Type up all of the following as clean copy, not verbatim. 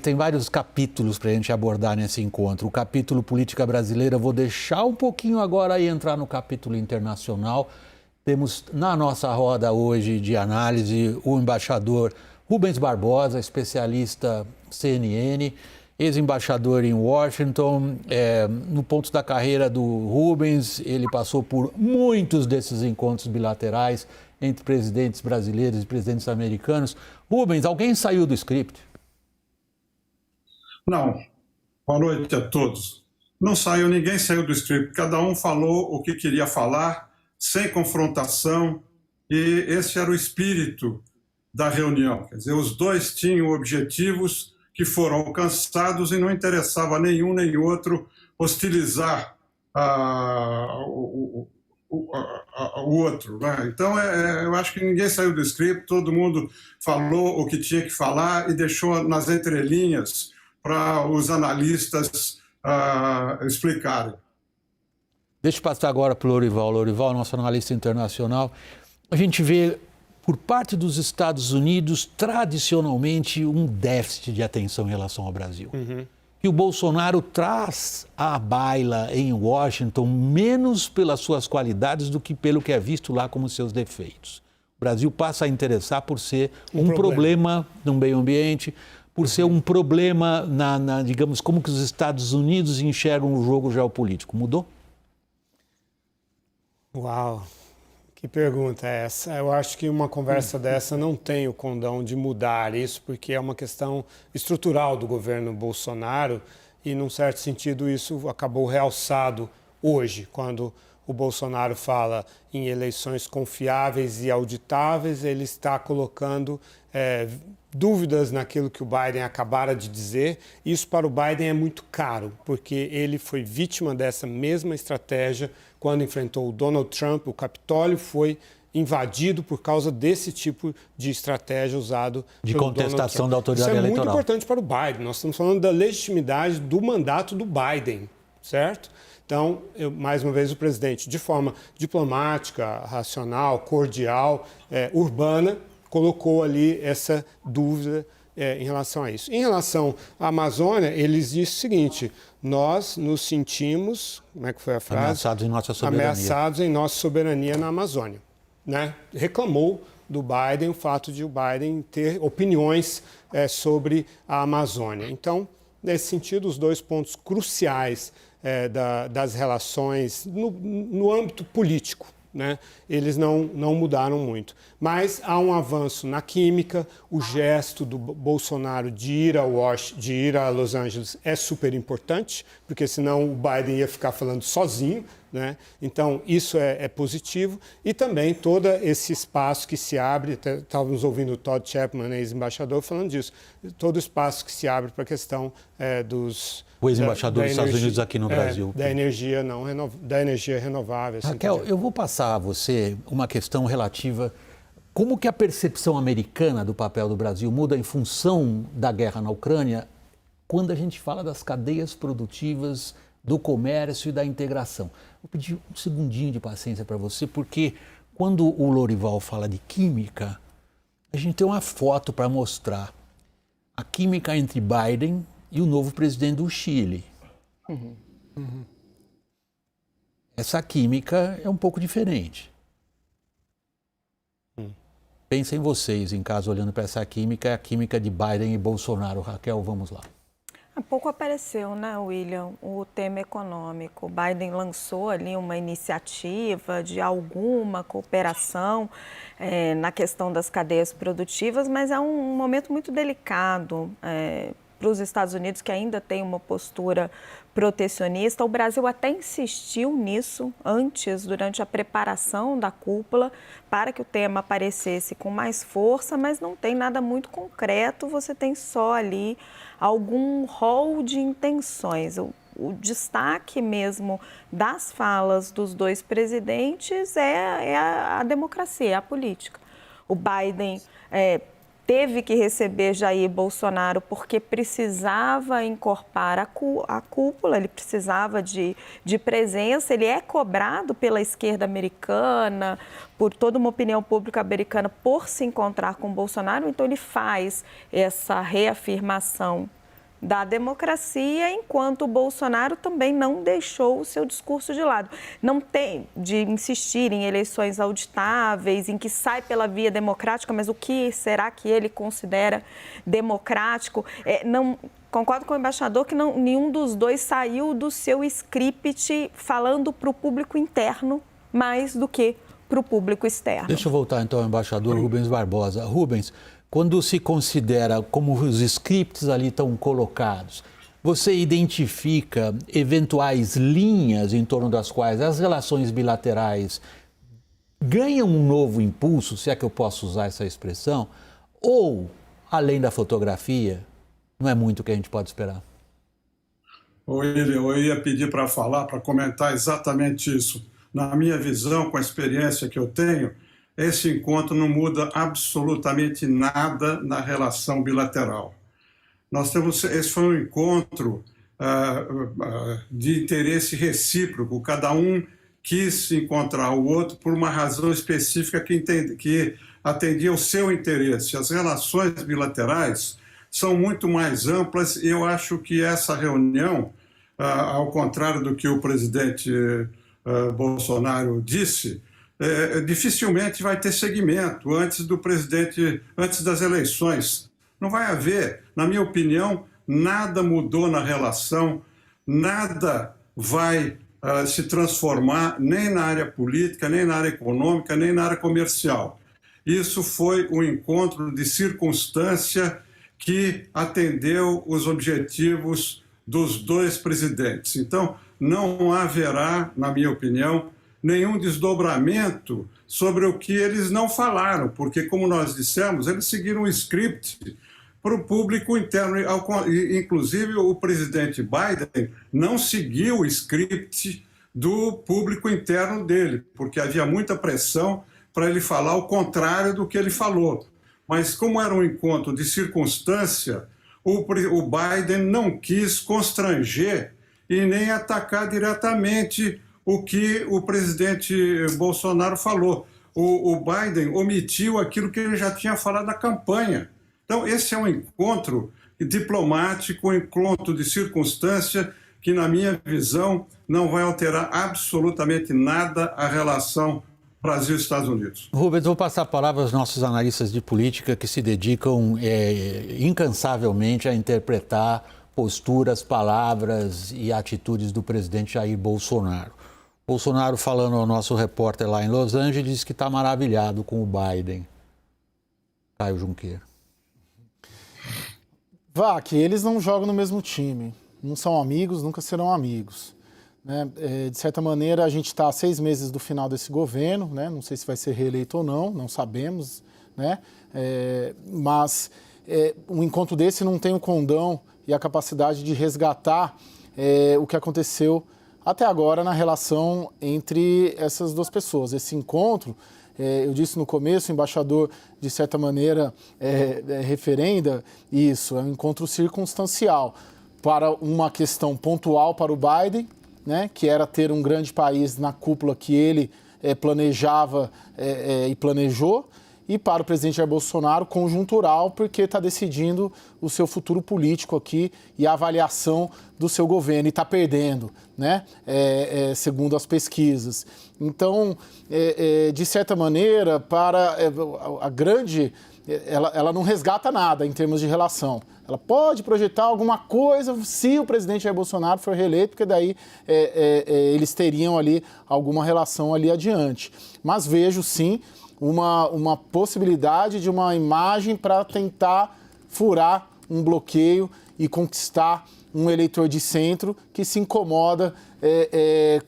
Tem vários capítulos para a gente abordar nesse encontro. O capítulo política brasileira, vou deixar um pouquinho agora e entrar no capítulo internacional. Temos na nossa roda hoje de análise o embaixador Rubens Barbosa, especialista CNN, ex-embaixador em Washington. No ponto da carreira do Rubens, ele passou por muitos desses encontros bilaterais entre presidentes brasileiros e presidentes americanos. Rubens, alguém saiu do script? Não. Boa noite a todos. Não saiu, ninguém saiu do script. Cada um falou o que queria falar, sem confrontação, e esse era o espírito da reunião. Quer dizer, os dois tinham objetivos que foram alcançados e não interessava nenhum nem outro hostilizar o outro, né? Então, eu acho que ninguém saiu do script, todo mundo falou o que tinha que falar e deixou nas entrelinhas para os analistas explicarem. Deixa eu passar agora para o Lorival. Lorival, nosso analista internacional. A gente vê, por parte dos Estados Unidos, tradicionalmente, um déficit de atenção em relação ao Brasil. E o Bolsonaro traz à baila em Washington menos pelas suas qualidades do que pelo que é visto lá como seus defeitos. O Brasil passa a interessar por ser um problema no meio ambiente, por ser um problema, digamos, como que os Estados Unidos enxergam o jogo geopolítico. Mudou? Uau, que pergunta é essa? Eu acho que uma conversa dessa não tem o condão de mudar isso, porque é uma questão estrutural do governo Bolsonaro e, num certo sentido, isso acabou realçado hoje, quando o Bolsonaro fala em eleições confiáveis e auditáveis, ele está colocando dúvidas naquilo que o Biden acabara de dizer. Isso para o Biden é muito caro, porque ele foi vítima dessa mesma estratégia quando enfrentou o Donald Trump. O Capitólio foi invadido por causa desse tipo de estratégia usado de pelo contestação da autoridade eleitoral. eleitoral. Isso é muito importante para o Biden. Nós estamos falando da legitimidade do mandato do Biden, certo? Então, mais uma vez, o presidente, de forma diplomática, racional, cordial, urbana, colocou ali essa dúvida em relação a isso. Em relação à Amazônia, eles dizem o seguinte: nós nos sentimos, como é que foi a frase? Ameaçados em nossa soberania. Ameaçados em nossa soberania na Amazônia, né? Reclamou do Biden o fato de o Biden ter opiniões sobre a Amazônia. Então, nesse sentido, os dois pontos cruciais das relações no âmbito político, né? Eles não mudaram muito. Mas há um avanço na química, o gesto do Bolsonaro de ir a Los Angeles é super importante, porque senão o Biden ia ficar falando sozinho, né? Então, isso é positivo. E também todo esse espaço que se abre, estávamos ouvindo o Todd Chapman, ex-embaixador, falando disso, todo o espaço que se abre para a questão o ex-embaixador dos Estados Unidos aqui no Brasil. Da energia renovável. Raquel, eu vou passar a você uma questão relativa. Como que a percepção americana do papel do Brasil muda em função da guerra na Ucrânia quando a gente fala das cadeias produtivas, do comércio e da integração? Vou pedir um segundinho de paciência para você, porque quando o Lorival fala de química, a gente tem uma foto para mostrar a química entre Biden e o novo presidente do Chile. Essa química é um pouco diferente. Pensem vocês, em casa, olhando para essa química, é a química de Biden e Bolsonaro. Raquel, vamos lá. Há pouco apareceu, né, William, o tema econômico. O Biden lançou ali uma iniciativa de alguma cooperação na questão das cadeias produtivas, mas é um momento muito delicado para os Estados Unidos, que ainda tem uma postura protecionista. O Brasil até insistiu nisso antes, durante a preparação da cúpula, para que o tema aparecesse com mais força, mas não tem nada muito concreto, você tem só ali algum rol de intenções. O destaque mesmo das falas dos dois presidentes é a democracia, a política. O Biden teve que receber Jair Bolsonaro porque precisava encorpar a cúpula, ele precisava de presença, ele é cobrado pela esquerda americana, por toda uma opinião pública americana, por se encontrar com Bolsonaro, então ele faz essa reafirmação da democracia, enquanto o Bolsonaro também não deixou o seu discurso de lado. Não tem de insistir em eleições auditáveis, em que sai pela via democrática, mas o que será que ele considera democrático? Não, concordo com o embaixador que nenhum dos dois saiu do seu script falando para o público interno mais do que para o público externo. Deixa eu voltar então ao embaixador Rubens Barbosa. Rubens, quando se considera como os scripts ali estão colocados, você identifica eventuais linhas em torno das quais as relações bilaterais ganham um novo impulso, se é que eu posso usar essa expressão, ou, além da fotografia, não é muito o que a gente pode esperar? Eu ia pedir para falar, para comentar exatamente isso. Na minha visão, com a experiência que eu tenho, esse encontro não muda absolutamente nada na relação bilateral. Esse foi um encontro de interesse recíproco, cada um quis encontrar o outro por uma razão específica que atendia ao seu interesse. As relações bilaterais são muito mais amplas e eu acho que essa reunião, ao contrário do que o presidente Bolsonaro disse, dificilmente vai ter seguimento antes das eleições. Não vai haver, na minha opinião, nada mudou na relação, nada vai se transformar nem na área política, nem na área econômica, nem na área comercial. Isso foi um encontro de circunstância que atendeu os objetivos dos dois presidentes. Então, não haverá, na minha opinião, nenhum desdobramento sobre o que eles não falaram, porque, como nós dissemos, eles seguiram um script para o público interno. Inclusive, o presidente Biden não seguiu o script do público interno dele, porque havia muita pressão para ele falar o contrário do que ele falou. Mas, como era um encontro de circunstância, o Biden não quis constranger e nem atacar diretamente o que o presidente Bolsonaro falou. O Biden omitiu aquilo que ele já tinha falado na campanha. Então, esse é um encontro diplomático, um encontro de circunstância que, na minha visão, não vai alterar absolutamente nada a relação Brasil e Estados Unidos. Rubens, vou passar a palavra aos nossos analistas de política que se dedicam incansavelmente a interpretar posturas, palavras e atitudes do presidente Jair Bolsonaro. Bolsonaro, falando ao nosso repórter lá em Los Angeles, disse que está maravilhado com o Biden. Caio Junqueira. Que eles não jogam no mesmo time, não são amigos, nunca serão amigos. Né? De certa maneira, a gente está a 6 meses do final desse governo, né? Não sei se vai ser reeleito ou não sabemos, né? Mas um encontro desse não tem o condão e a capacidade de resgatar o que aconteceu até agora na relação entre essas duas pessoas. Esse encontro, eu disse no começo, o embaixador, de certa maneira, referenda isso, é um encontro circunstancial para uma questão pontual para o Biden, né, que era ter um grande país na cúpula que ele planejava e planejou, e para o presidente Jair Bolsonaro, conjuntural, porque está decidindo o seu futuro político aqui e a avaliação do seu governo, e está perdendo, né? Segundo as pesquisas. Então, de certa maneira, para a grande... Ela não resgata nada em termos de relação. Ela pode projetar alguma coisa se o presidente Jair Bolsonaro for reeleito, porque daí eles teriam ali alguma relação ali adiante. Mas vejo, sim, uma possibilidade de uma imagem para tentar furar um bloqueio e conquistar um eleitor de centro que se incomoda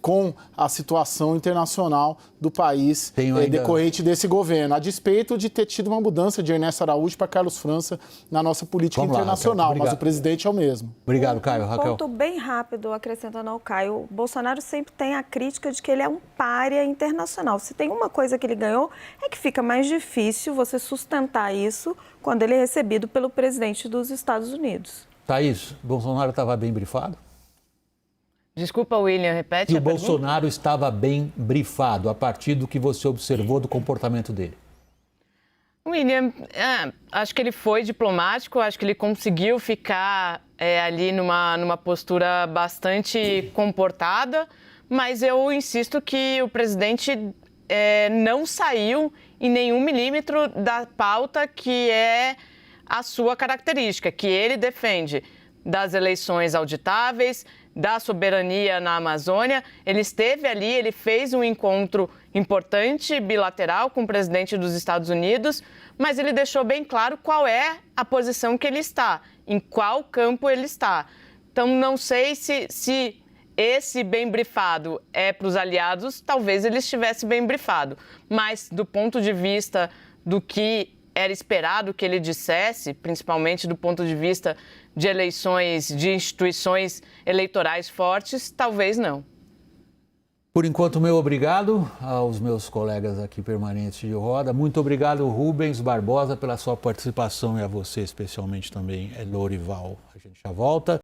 com a situação internacional do país decorrente desse governo, a despeito de ter tido uma mudança de Ernesto Araújo para Carlos França na nossa política internacional, mas o presidente é o mesmo. Obrigado, Caio. Raquel. Um ponto bem rápido, acrescentando ao Caio, o Bolsonaro sempre tem a crítica de que ele é um pária internacional. Se tem uma coisa que ele ganhou, é que fica mais difícil você sustentar isso quando ele é recebido pelo presidente dos Estados Unidos. Thaís, Bolsonaro estava bem brifado? Desculpa, William, repete E a o pergunta? Bolsonaro estava bem brifado a partir do que você observou do comportamento dele? William, acho que ele foi diplomático, acho que ele conseguiu ficar ali numa postura bastante comportada, mas eu insisto que o presidente não saiu em nenhum milímetro da pauta que é a sua característica, que ele defende das eleições auditáveis, da soberania na Amazônia. Ele esteve ali, ele fez um encontro importante, bilateral, com o presidente dos Estados Unidos, mas ele deixou bem claro qual é a posição que ele está, em qual campo ele está. Então, não sei se esse bem brifado é para os aliados, talvez ele estivesse bem brifado, mas do ponto de vista do que era esperado que ele dissesse, principalmente do ponto de vista de eleições, de instituições eleitorais fortes, talvez não. Por enquanto, meu obrigado aos meus colegas aqui permanentes de roda. Muito obrigado, Rubens Barbosa, pela sua participação e a você especialmente também, Lourival. A gente já volta.